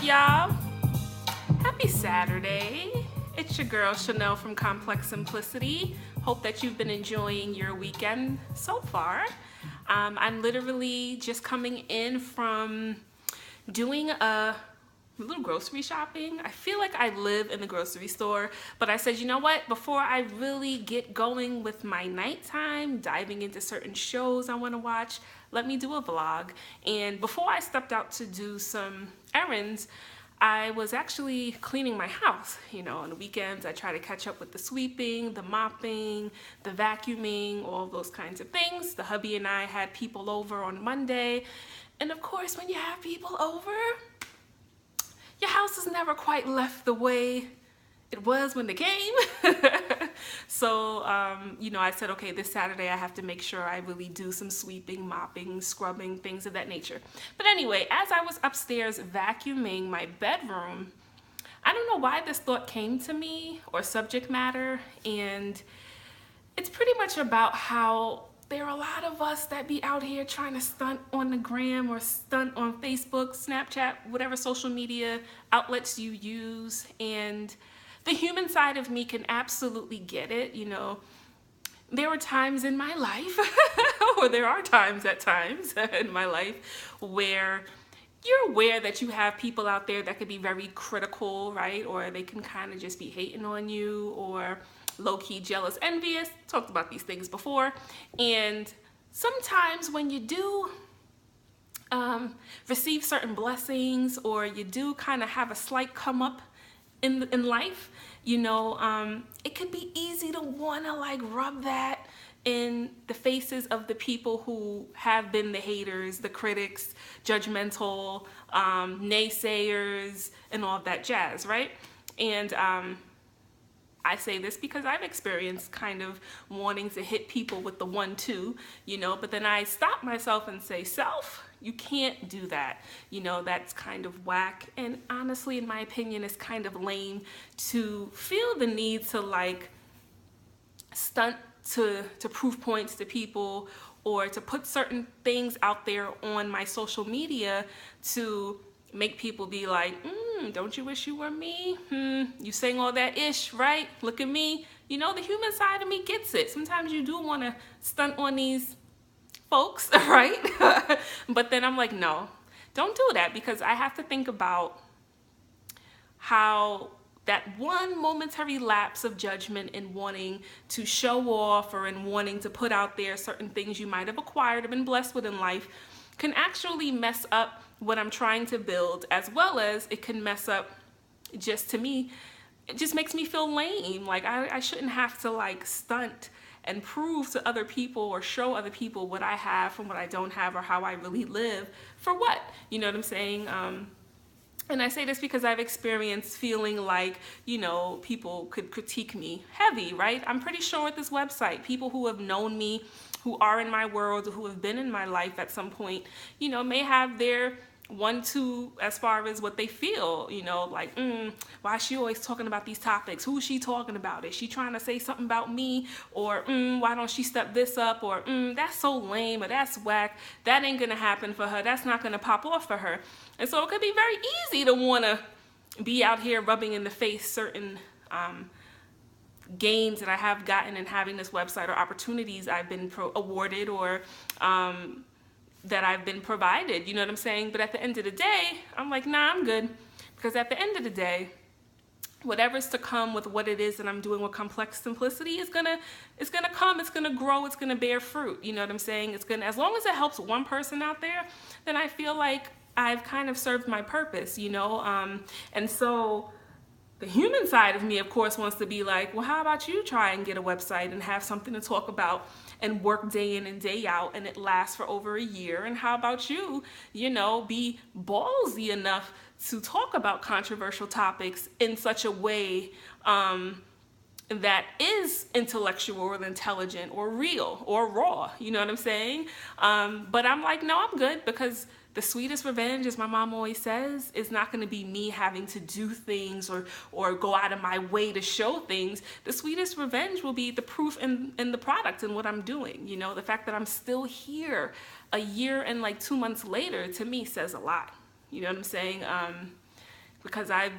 y'all? Happy Saturday. It's your girl Chanel from Complex Simplicity. Hope that you've been enjoying your weekend so far. I'm literally just coming in from doing a little grocery shopping. I feel like I live in the grocery store, but I said, you know what? Before I really get going with my nighttime, diving into certain shows I want to watch, let me do a vlog. And before I stepped out to do some errands, I was actually cleaning my house. You know, on the weekends, I try to catch up with the sweeping, the mopping, the vacuuming, all those kinds of things. The hubby and I had people over on Monday. And of course, when you have people over, your house is never quite left the way it was when they came. So, you know, I said, okay, this Saturday I have to make sure I really do some sweeping, mopping, scrubbing, things of that nature. But anyway, as I was upstairs vacuuming my bedroom, I don't know why this thought came to me, or subject matter, and it's pretty much about how there are a lot of us that be out here trying to stunt on the gram or stunt on Facebook, Snapchat, whatever social media outlets you use. And the human side of me can absolutely get it. You know, there were times in my life, or there are times at times in my life, where you're aware that you have people out there that could be very critical, right? Or they can kind of just be hating on you, or low-key jealous, envious. Talked about these things before. And sometimes when you do receive certain blessings, or you do kind of have a slight come up in life, you know, it can be easy to want to like rub that in the faces of the people who have been the haters, the critics, judgmental, naysayers, and all of that jazz, right? And I say this because I've experienced kind of wanting to hit people with the 1-2, you know, but then I stop myself and say, self, you can't do that. You know, that's kind of whack. And honestly, in my opinion, it's kind of lame to feel the need to like stunt to prove points to people, or to put certain things out there on my social media to make people be like, don't you wish you were me? You saying all that ish, right? Look at me. You know, the human side of me gets it. Sometimes you do want to stunt on these folks, right? But then I'm like, no, don't do that, because I have to think about how that one momentary lapse of judgment in wanting to show off, or in wanting to put out there certain things you might have acquired or been blessed with in life, can actually mess up what I'm trying to build, as well as it can mess up, just to me, it just makes me feel lame. Like I shouldn't have to like stunt and prove to other people or show other people what I have from what I don't have, or how I really live, for what? You know what I'm saying? And I say this because I've experienced feeling like, you know, people could critique me heavy, right? I'm pretty sure at this website, people who have known me, who are in my world, who have been in my life at some point, you know, may have their 1-2 as far as what they feel, you know, like, why is she always talking about these topics? Who is she talking about? Is she trying to say something about me? Or, why don't she step this up? Or, that's so lame, or that's whack. That ain't gonna happen for her. That's not gonna pop off for her. And so it could be very easy to wanna be out here rubbing in the face certain gains that I have gotten in having this website, or opportunities I've been awarded, or that I've been provided, you know what I'm saying? But at the end of the day, I'm like, nah, I'm good. Because at the end of the day, whatever's to come with what it is that I'm doing with Complex Simplicity is gonna come, it's gonna grow, it's gonna bear fruit, you know what I'm saying? It's gonna, as long as it helps one person out there, then I feel like I've kind of served my purpose, you know? And so the human side of me, of course, wants to be like, well, how about you try and get a website and have something to talk about and work day in and day out, and it lasts for over a year? And how about you, you know, be ballsy enough to talk about controversial topics in such a way that is intellectual, or intelligent, or real, or raw, you know what I'm saying? But I'm like, no, I'm good, because the sweetest revenge, as my mom always says, is not going to be me having to do things or go out of my way to show things. The sweetest revenge will be the proof in the product and what I'm doing. You know, the fact that I'm still here a year and like 2 months later, to me, says a lot. You know what I'm saying? because I've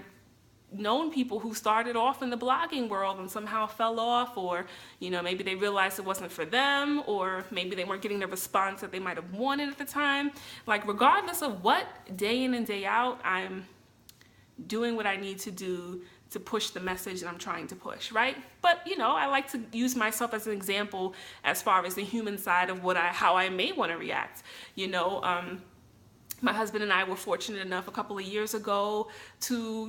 known people who started off in the blogging world and somehow fell off, or maybe they realized it wasn't for them, or maybe they weren't getting the response that they might have wanted at the time. Like, regardless of what, day in and day out, I'm doing what I need to do to push the message that I'm trying to push, right? But I like to use myself as an example as far as the human side of how I may want to react. My husband and I were fortunate enough a couple of years ago to,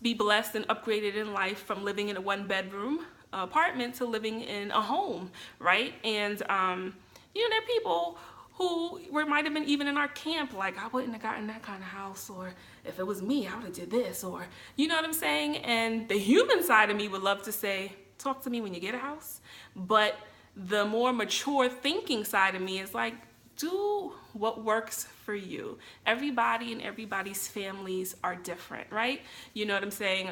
be blessed and upgraded in life from living in a 1-bedroom apartment to living in a home, right? And, there are people who might have been even in our camp, like, I wouldn't have gotten that kind of house, or if it was me, I would have did this, or, you know what I'm saying? And the human side of me would love to say, talk to me when you get a house. But the more mature thinking side of me is like, do what works for you. Everybody and everybody's families are different, right? You know what I'm saying?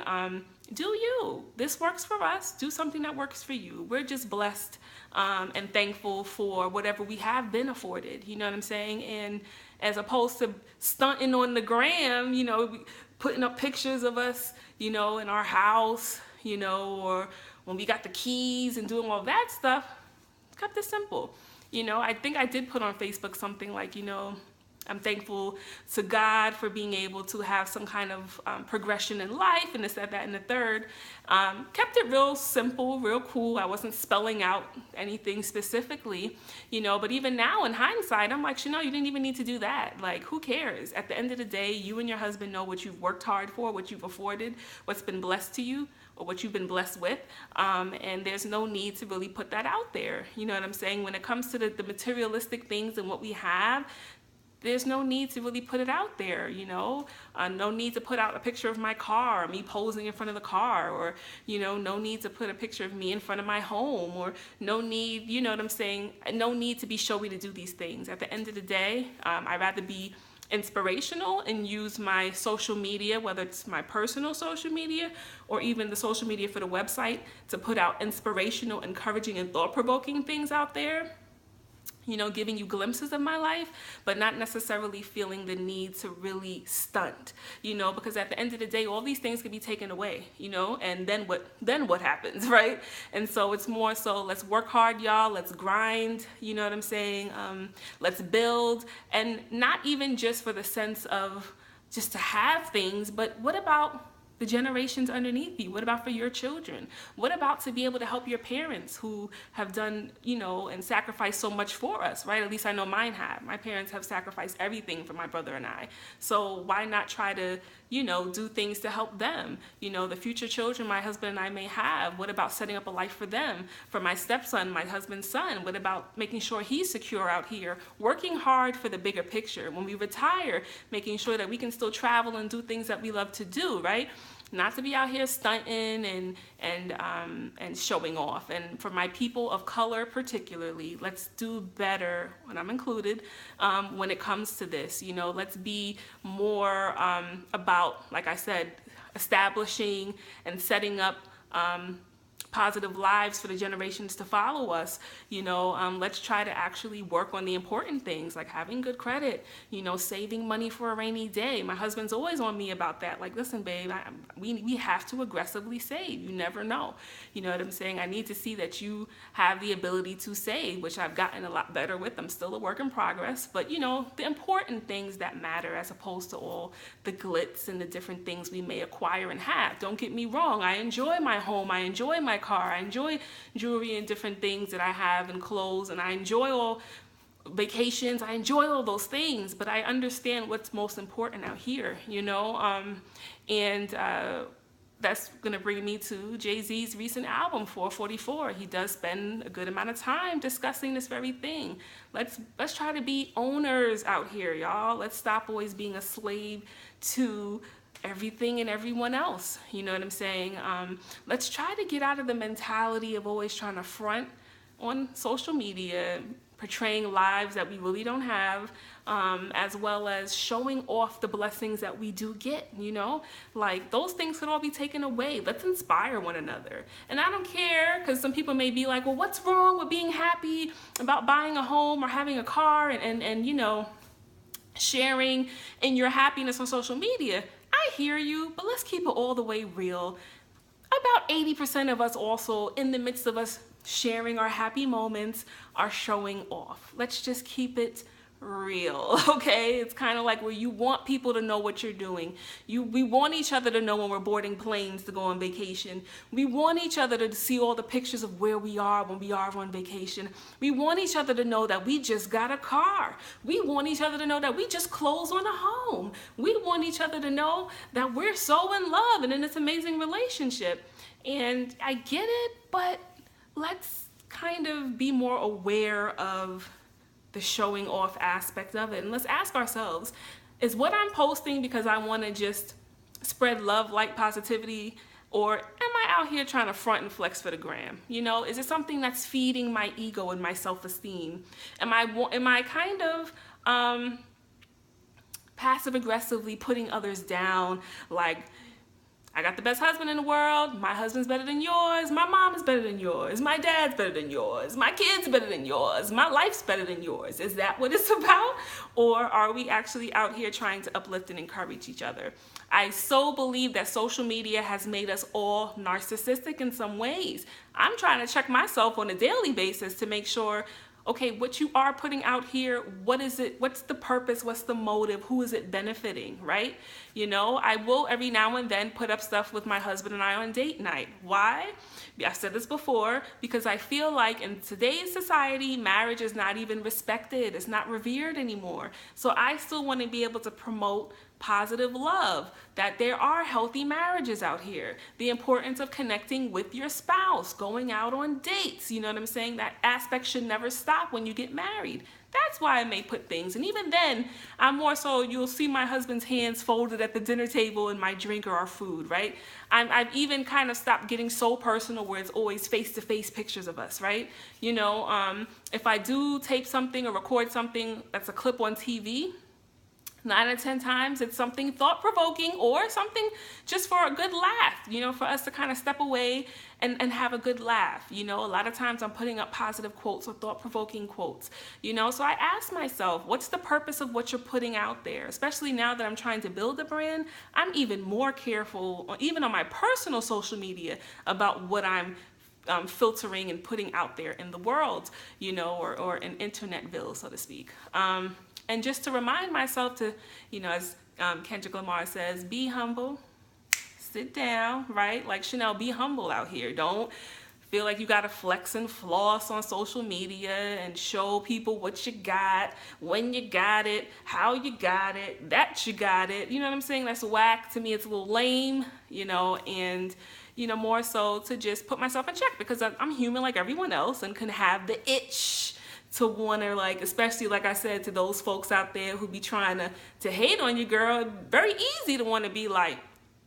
Do you. This works for us. Do something that works for you. We're just blessed and thankful for whatever we have been afforded. You know what I'm saying? And as opposed to stunting on the gram, putting up pictures of us, in our house, or when we got the keys and doing all that stuff, kept it simple. I think I did put on Facebook something like, I'm thankful to God for being able to have some kind of progression in life, and this, that, and the third. Kept it real simple, real cool. I wasn't spelling out anything specifically, but even now in hindsight, I'm like, Chanel, you didn't even need to do that. Like, who cares? At the end of the day, you and your husband know what you've worked hard for, what you've afforded, what's been blessed to you, or what you've been blessed with, and there's no need to really put that out there. You know what I'm saying? When it comes to the materialistic things and what we have, there's no need to really put it out there, no need to put out a picture of my car, me posing in front of the car, or, no need to put a picture of me in front of my home, or no need, you know what I'm saying? No need to be showy to do these things. At the end of the day, I'd rather be inspirational and use my social media, whether it's my personal social media or even the social media for the website, to put out inspirational, encouraging, and thought-provoking things out there, giving you glimpses of my life, but not necessarily feeling the need to really stunt, because at the end of the day, all these things can be taken away, and then what happens, right? And so it's more so, let's work hard, y'all, let's grind, you know what I'm saying? Let's build, and not even just for the sense of just to have things, but what about the generations underneath you? What about for your children? What about to be able to help your parents who have done, and sacrificed so much for us, right? At least I know mine have. My parents have sacrificed everything for my brother and I. So why not try to, do things to help them? The future children my husband and I may have, what about setting up a life for them? For my stepson, my husband's son, what about making sure he's secure out here? Working hard for the bigger picture. When we retire, making sure that we can still travel and do things that we love to do, right? Not to be out here stunting and showing off. And for my people of color particularly, let's do better, and I'm included, when it comes to this. Let's be more about, like I said, establishing and setting up positive lives for the generations to follow us. Let's try to actually work on the important things, like having good credit, saving money for a rainy day. My husband's always on me about that. Like, listen, babe, we have to aggressively save. You never know. You know what I'm saying? I need to see that you have the ability to save, which I've gotten a lot better with. I'm still a work in progress, but the important things that matter, as opposed to all the glitz and the different things we may acquire and have. Don't get me wrong. I enjoy my home. I enjoy my car. I enjoy jewelry and different things that I have, and clothes, and I enjoy all vacations. I enjoy all those things, but I understand what's most important out here, that's going to bring me to Jay-Z's recent album, 444. He does spend a good amount of time discussing this very thing. Let's try to be owners out here, y'all. Let's stop always being a slave to everything and everyone else. You know what I'm saying? Let's try to get out of the mentality of always trying to front on social media, portraying lives that we really don't have, as well as showing off the blessings that we do get, like those things could all be taken away. Let's inspire one another. And I don't care, because some people may be like, well, what's wrong with being happy about buying a home or having a car and sharing in your happiness on social media? I hear you, but let's keep it all the way real. About 80% of us also, in the midst of us sharing our happy moments, are showing off. Let's just keep it real, okay? It's kind of like where you want people to know what you're doing. We want each other to know when we're boarding planes to go on vacation. We want each other to see all the pictures of where we are when we are on vacation. We want each other to know that we just got a car. We want each other to know that we just closed on a home. We want each other to know that we're so in love and in this amazing relationship. And I get it, but let's kind of be more aware of the showing off aspect of it. And let's ask ourselves, is what I'm posting because I want to just spread love, light, positivity, or am I out here trying to front and flex for the gram? You know, is it something that's feeding my ego and my self-esteem? Am I kind of passive aggressively putting others down, like, I got the best husband in the world, my husband's better than yours, my mom is better than yours, my dad's better than yours, my kid's better than yours, my life's better than yours. Is that what it's about? Or are we actually out here trying to uplift and encourage each other? I so believe that social media has made us all narcissistic in some ways. I'm trying to check myself on a daily basis to make sure, okay, what you are putting out here, what is it? What's the purpose? What's the motive? Who is it benefiting, right? You know, I will every now and then put up stuff with my husband and I on date night. Why? I've said this before, because I feel like in today's society, marriage is not even respected. It's not revered anymore. So I still want to be able to promote positive love, that there are healthy marriages out here, the importance of connecting with your spouse, going out on dates, you know what I'm saying? That aspect should never stop when you get married. That's why I may put things. And even then, I'm more so, you'll see my husband's hands folded at the dinner table and my drink or our food, right? I've even kind of stopped getting so personal where it's always face-to-face pictures of us, right? You know, if I do tape something or record something that's a clip on TV, 9 out of 10 times it's something thought-provoking or something just for a good laugh, you know, for us to kind of step away and have a good laugh. You know, a lot of times I'm putting up positive quotes or thought-provoking quotes, you know, so I ask myself, what's the purpose of what you're putting out there? Especially now that I'm trying to build a brand, I'm even more careful, even on my personal social media, about what I'm filtering and putting out there in the world, you know, or in Internetville, so to speak. And just to remind myself to, you know, as Kendrick Lamar says, be humble, sit down, right? Like Chanel, be humble out here. Don't feel like you got to flex and floss on social media and show people what you got, when you got it, how you got it, that you got it. You know what I'm saying? That's whack. To me, it's a little lame, you know, and, you know, more so to just put myself in check because I'm human like everyone else and can have the itch to want to, like, especially like I said, to those folks out there who be trying to hate on you, girl, very easy to want to be like,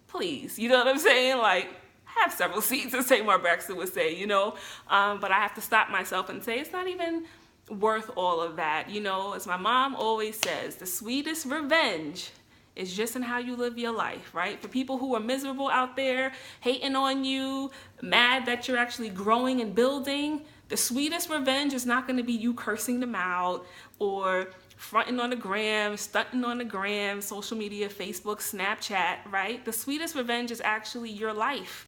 please, you know what I'm saying? Like, have several seats, as Tamar Braxton would say, you know? But I have to stop myself and say, it's not even worth all of that. You know, as my mom always says, the sweetest revenge is just in how you live your life, right? For people who are miserable out there, hating on you, mad that you're actually growing and building, the sweetest revenge is not going to be you cursing them out or fronting on the gram, stunting on the gram, social media, Facebook, Snapchat, right? The sweetest revenge is actually your life